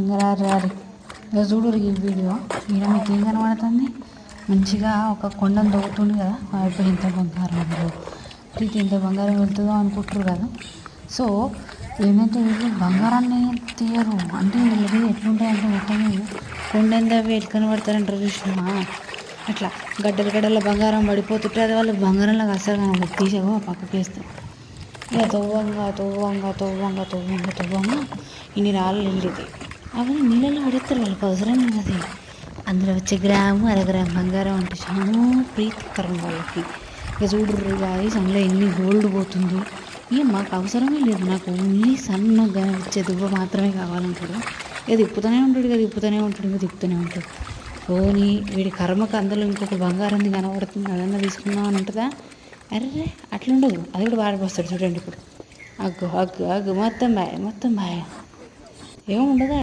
ఇంకా రారి ఇక చూడు ఈ వీడియో ఈడ మీకు ఏం కనబడుతుంది. మంచిగా ఒక కొండను తవ్వుతుంది కదా, అయిపోయి ఇంత బంగారం ఉందో ప్రీతి ఇంత బంగారం వెళ్తుందో అనుకుంటారు కదా. సో ఏంటంటే వీళ్ళు బంగారాన్ని తీయరు అంటే వీళ్ళది ఎట్లుంటాయంటే మొత్తం కొండ ఎట్లా కనబడతారంటారు చూసినా అట్లా గడ్డల గడ్డల బంగారం పడిపోతుంటే అది వాళ్ళు బంగారంలాగా అసలు కనబడి తీసేవో పక్కకి వేస్తారు. ఇక తవ్వంగా ఇన్ని రాళ్ళు వెళ్ళేది అవన్నీ నీళ్ళలో పడేస్తారు. వాళ్ళకి అవసరం లేదు. అందులో వచ్చే గ్రాము అరగ్రాము బంగారం అంటే చాలా ప్రీతికరం వాళ్ళకి. ఇక చూడరు గాయస్ అందులో ఎన్ని గోల్డ్ పోతుందో. ఇక మాకు అవసరమే లేదు, నాకు ఓన్లీ సన్నగా వచ్చే దువ్వ మాత్రమే కావాలంటాడు. ఇక తిప్పుతూనే ఉంటాడు. పోనీ వీడి కర్మకు అందులో ఇంకొక బంగారంది కనబడుతుంది, అదన్నా తీసుకుందాం అని ఉంటుందా? అరే అట్లుండదు, అది కూడా పారిపోస్తాడు చూడండి. ఇప్పుడు అగ్గు మొత్తం బాయ్ ఏముండదా.